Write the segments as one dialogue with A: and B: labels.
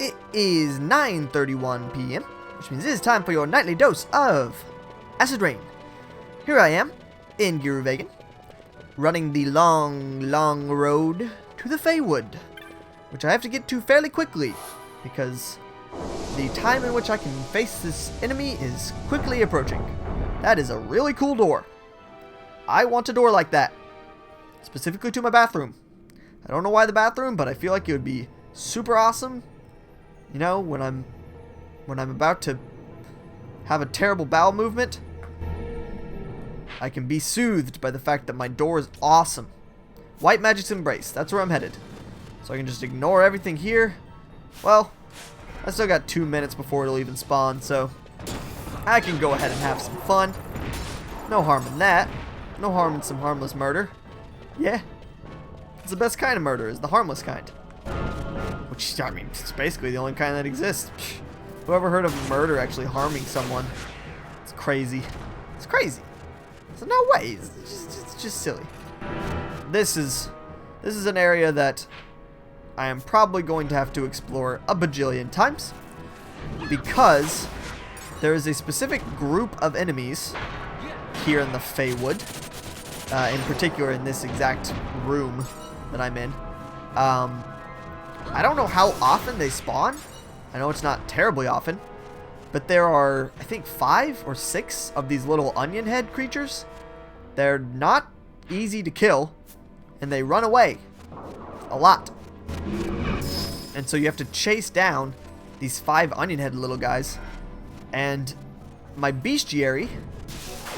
A: It is 9:31 p.m., which means it is time for your nightly dose of Acid Rain. Here I am, in Giruvegan, running the long road to the Feywood, which I have to get to fairly quickly, because the time in which I can face this enemy is quickly approaching. That is a really cool door. I want a door like that, specifically to my bathroom. I don't know why the bathroom, but I feel like it would be super awesome. You know, when I'm about to have a terrible bowel movement, I can be soothed by the fact that my door is awesome. White Magic's Embrace, that's where I'm headed. So I can just ignore everything here. Well, I still got 2 minutes before it'll even spawn, so I can go ahead and have some fun. No harm in that. No harm in some harmless murder. Yeah. It's the best kind of murder, is the harmless kind. Which, I mean, it's basically the only kind that exists. Whoever heard of murder actually harming someone? It's crazy. It's crazy. So no way. It's just silly. This is an area that I am probably going to have to explore a bajillion times, because there is a specific group of enemies here in the Feywood, in particular in this exact room that I'm in. I don't know how often they spawn. I know it's not terribly often, but there are, I think, 5 or 6 of these little onion head creatures. They're not easy to kill, and they run away a lot. And so you have to chase down these 5 onion head little guys, and my bestiary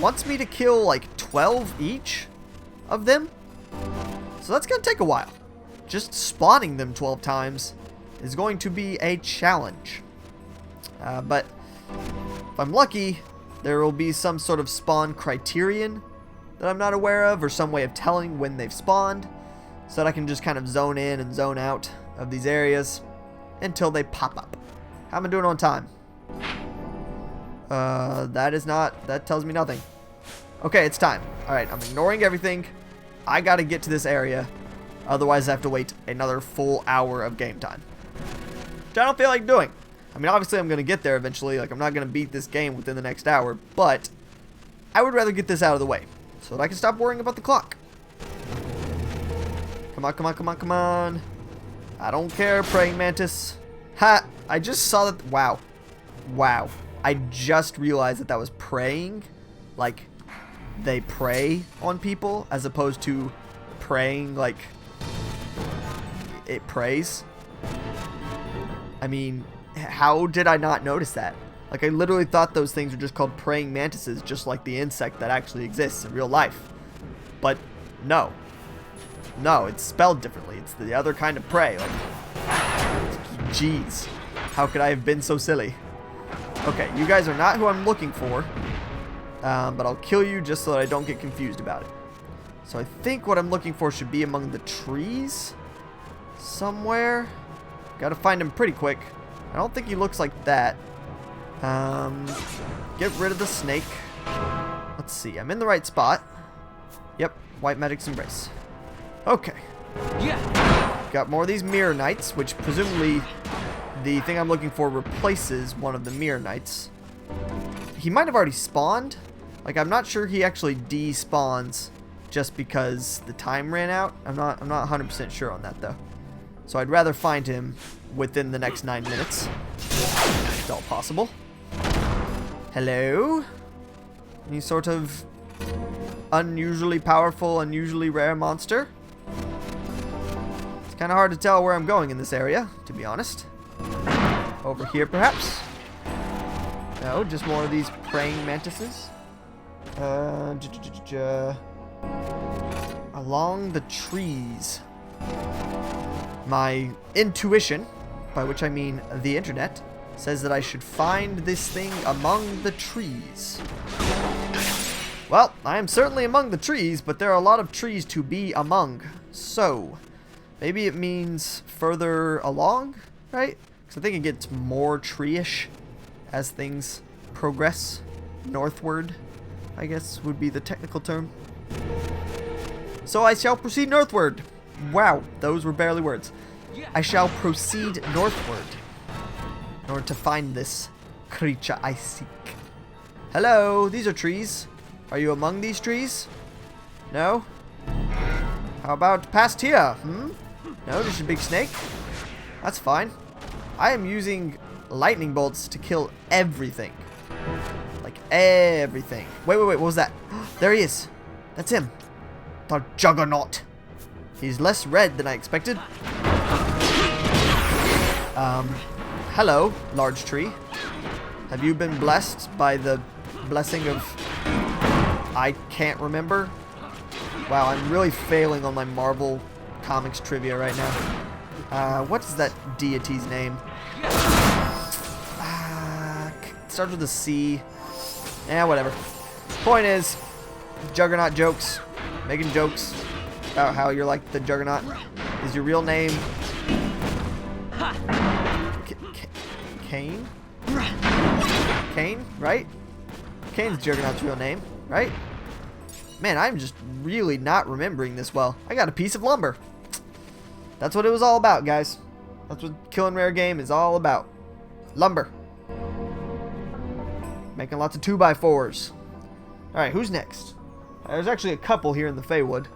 A: wants me to kill like 12 each of them, so that's gonna take a while. Just spawning them 12 times is going to be a challenge. But if I'm lucky, there will be some sort of spawn criterion that I'm not aware of, or some way of telling when they've spawned, so that I can just kind of zone in and zone out of these areas until they pop up. How am I doing on time? That tells me nothing. Okay, it's time. Alright, I'm ignoring everything. I gotta get to this area. Otherwise, I have to wait another full hour of game time, which I don't feel like doing. I mean, obviously, I'm going to get there eventually. Like, I'm not going to beat this game within the next hour, but I would rather get this out of the way so that I can stop worrying about the clock. Come on, come on, come on, come on. I don't care, praying mantis. Ha! I just saw that. Wow. Wow. I just realized that that was praying. Like, they prey on people as opposed to praying like it prays. I mean, how did I not notice that? Like, I literally thought those things were just called praying mantises, just like the insect that actually exists in real life. But no. No, it's spelled differently. It's the other kind of prey. Like, jeez. How could I have been so silly? Okay, you guys are not who I'm looking for. But I'll kill you just so that I don't get confused about it. So I think what I'm looking for should be among the trees somewhere. Gotta find him pretty quick. I don't think he looks like that. Get rid of the snake. Let's see. I'm in the right spot. Yep. White Magic's Embrace. Okay. Yeah. Got more of these Mirror Knights, which presumably the thing I'm looking for replaces one of the Mirror Knights. He might have already spawned. Like, I'm not sure he actually despawns just because the time ran out. I'm not 100% sure on that, though. So I'd rather find him within the next 9 minutes, if it's all possible. Hello? Any sort of unusually powerful, unusually rare monster? It's kind of hard to tell where I'm going in this area, to be honest. Over here, perhaps? No, just more of these praying mantises. Along the trees. My intuition, by which I mean the internet, says that I should find this thing among the trees. Well, I am certainly among the trees, but there are a lot of trees to be among. So, maybe it means further along, right? Because I think it gets more tree-ish as things progress northward, I guess would be the technical term. So I shall proceed northward. Wow, those were barely words. I shall proceed northward in order to find this creature I seek. Hello, these are trees. Are you among these trees? No? How about past here? No, just a big snake? That's fine. I am using lightning bolts to kill everything. Like everything. Wait, what was that? There he is. That's him. The Juggernaut. He's less red than I expected. Hello, large tree. Have you been blessed by the blessing of... I can't remember. Wow, I'm really failing on my Marvel Comics trivia right now. What is that deity's name? Starts with a C. Whatever. Point is, Juggernaut jokes. Making jokes about how you're like the Juggernaut. Is your real name... Cain? Cain, right? Cain's Juggernaut's real name, right? Man, I'm just really not remembering this well. I got a piece of lumber. That's what it was all about, guys. That's what Killing Rare Game is all about. Lumber. Making lots of 2x4s. Alright, who's next? There's actually a couple here in the Feywood,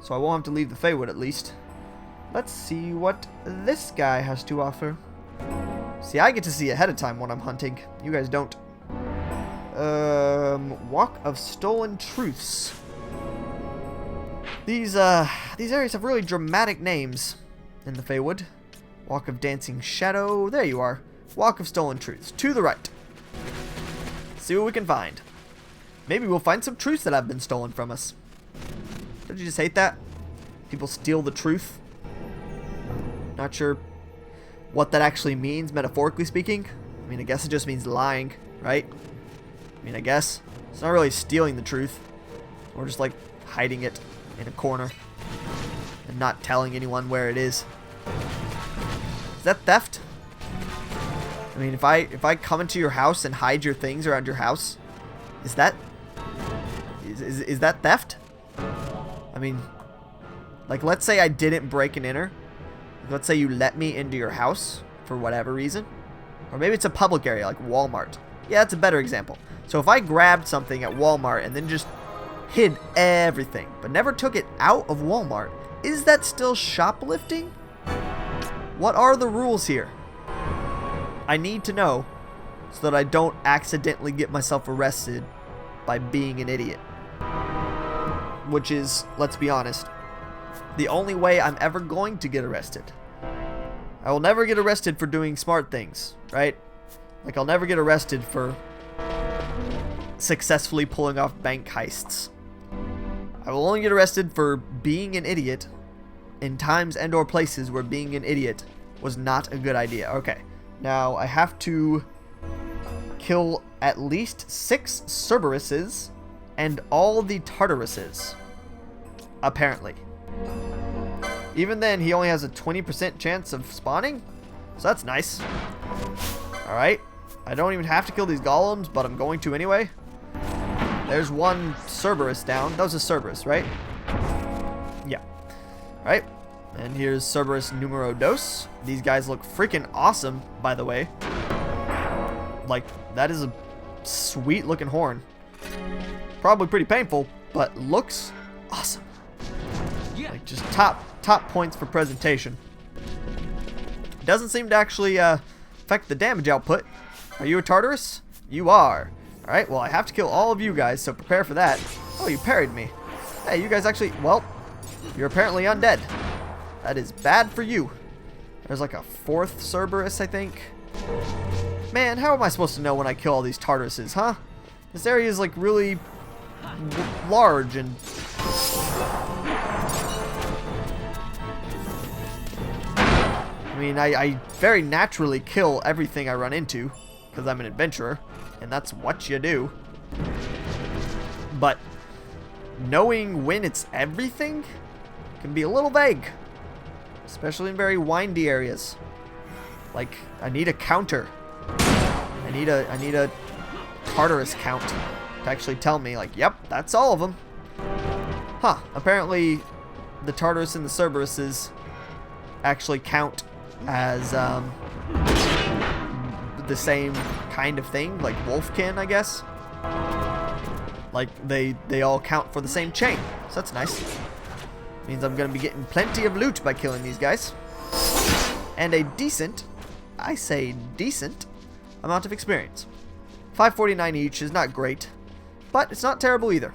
A: so I won't have to leave the Feywood at least. Let's see what this guy has to offer. See, I get to see ahead of time when I'm hunting. You guys don't. Walk of Stolen Truths. These areas have really dramatic names in the Feywood. Walk of Dancing Shadow. There you are. Walk of Stolen Truths. To the right. See what we can find. Maybe we'll find some truths that have been stolen from us. Don't you just hate that? People steal the truth. Not sure what that actually means, metaphorically speaking. I mean, I guess it just means lying, right? I mean, I guess. It's not really stealing the truth. We're just like hiding it in a corner and not telling anyone where it is. Is that theft? I mean, if I come into your house and hide your things around your house, is that theft? I mean, like, let's say I didn't break and enter. Let's say you let me into your house for whatever reason. Or maybe it's a public area like Walmart. Yeah, that's a better example. So if I grabbed something at Walmart and then just hid everything, but never took it out of Walmart, is that still shoplifting? What are the rules here? I need to know so that I don't accidentally get myself arrested by being an idiot. Which is, let's be honest, the only way I'm ever going to get arrested. I will never get arrested for doing smart things, right? Like, I'll never get arrested for successfully pulling off bank heists. I will only get arrested for being an idiot in times and or places where being an idiot was not a good idea. Okay, now I have to kill at least 6 Cerberuses and all the Tartaruses, apparently. Even then, he only has a 20% chance of spawning, so that's nice. Alright, I don't even have to kill these golems, but I'm going to anyway. There's one Cerberus down. That was a Cerberus, right? Yeah. Alright, and here's Cerberus numero dos. These guys look freaking awesome, by the way. Like, that is a sweet looking horn. Probably pretty painful, but looks awesome. Like, just top points for presentation. Doesn't seem to actually affect the damage output. Are you a Tartarus? You are. Alright, well, I have to kill all of you guys, so prepare for that. Oh, you parried me. Hey, you guys actually, well, you're apparently undead. That is bad for you. There's like a 4th Cerberus, I think. Man, how am I supposed to know when I kill all these Tartaruses, huh? This area is like really large and... I mean, I very naturally kill everything I run into because I'm an adventurer, and that's what you do. But knowing when it's everything can be a little vague, especially in very windy areas. Like, I need a counter. I need a Tartarus count to actually tell me, like, yep, that's all of them. Huh, apparently the Tartarus and the Cerberuses actually count as the same kind of thing, like Wolfkin, I guess. Like, they all count for the same chain, so that's nice. Means I'm gonna be getting plenty of loot by killing these guys. And a decent, I say decent, amount of experience. 549 each is not great, but it's not terrible either.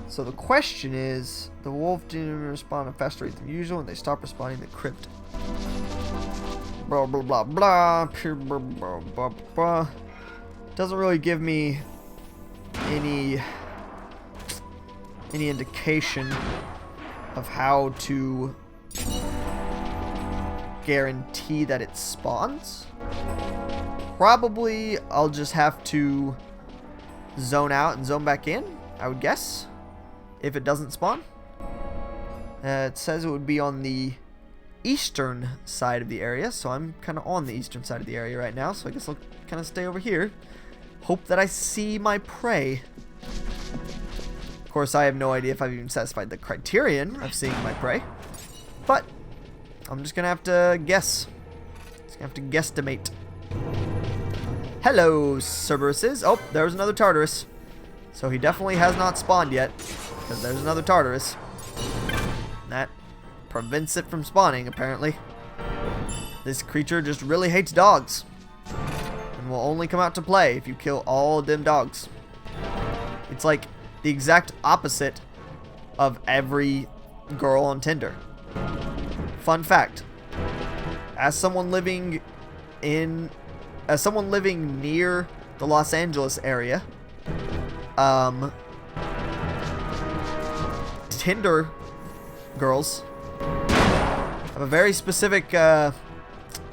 A: So the question is, the wolf didn't respond at faster rate than usual, and they stopped responding to the crypt. Blah blah blah blah. Blah, blah, blah, blah. Doesn't really give me any indication of how to guarantee that it spawns. Probably I'll just have to zone out and zone back in, I would guess, if it doesn't spawn. It says it would be on the eastern side of the area, so I'm kind of on the eastern side of the area right now, so I guess I'll kind of stay over here. Hope that I see my prey. Of course, I have no idea if I've even satisfied the criterion of seeing my prey, but I'm just gonna have to guess. Just gonna have to guesstimate. Hello, Cerberuses. Oh, there's another Tartarus. So he definitely has not spawned yet, because there's another Tartarus. That prevents it from spawning, apparently. This creature just really hates dogs, and will only come out to play if you kill all them dogs. It's like the exact opposite of every girl on Tinder. Fun fact: as someone living near the Los Angeles area, Tinder girls have a very specific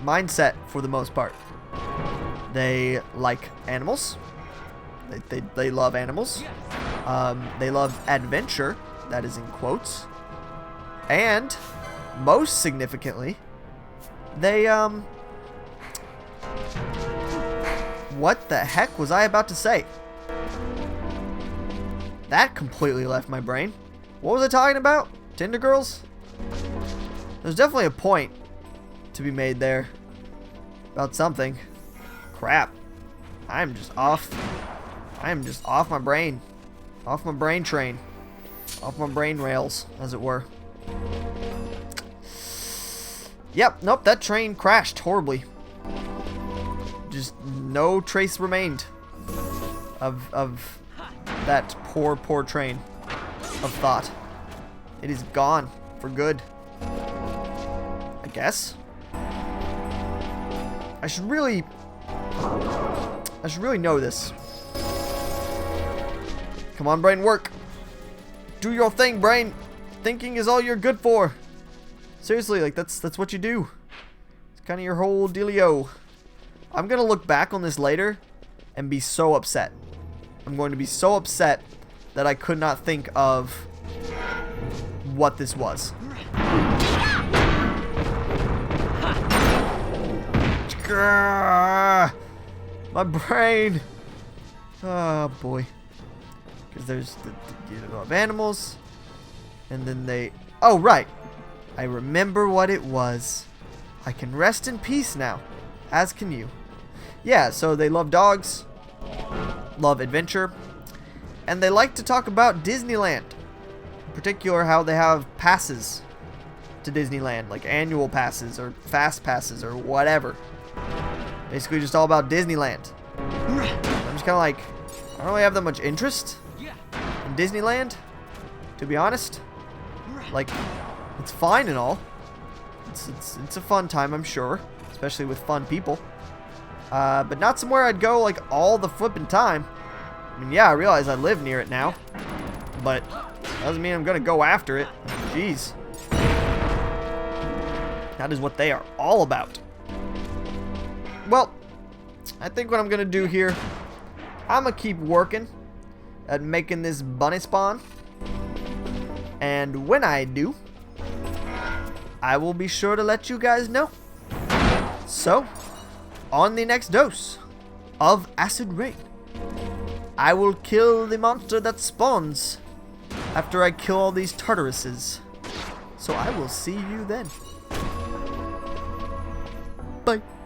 A: mindset for the most part. They like animals. They love animals. They love adventure, that is in quotes. And most significantly, they what the heck was I about to say? That completely left my brain. What was I talking about? Tinder girls? There's definitely a point to be made there about something. Crap. I'm just off my brain. Off my brain train. Off my brain rails, as it were. Yep, nope, that train crashed horribly. Just no trace remained of that poor train of thought. It is gone for good, I guess. I should really know this. Come on, brain, work. Do your thing, brain. Thinking is all you're good for. Seriously, like that's what you do. It's kind of your whole dealio. I'm gonna look back on this later and be so upset. I'm going to be so upset that I could not think of what this was. My brain. Oh boy. Because there's you know, animals, and then they. Oh right. I remember what it was. I can rest in peace now, as can you. Yeah, so they love dogs, love adventure, and they like to talk about Disneyland. In particular, how they have passes to Disneyland, like annual passes or fast passes or whatever. Basically just all about Disneyland. I'm just kind of like, I don't really have that much interest in Disneyland, to be honest. Like, it's fine and all. It's a fun time, I'm sure, especially with fun people. But not somewhere I'd go like all the flipping time. I mean, yeah, I realize I live near it now, but doesn't mean I'm gonna go after it. Jeez, that is what they are all about. Well, I think what I'm gonna do here, I'm gonna keep working at making this bunny spawn, and when I do, I will be sure to let you guys know. So, on the next dose of Acid Rain, I will kill the monster that spawns after I kill all these Tartaruses. So I will see you then. Bye.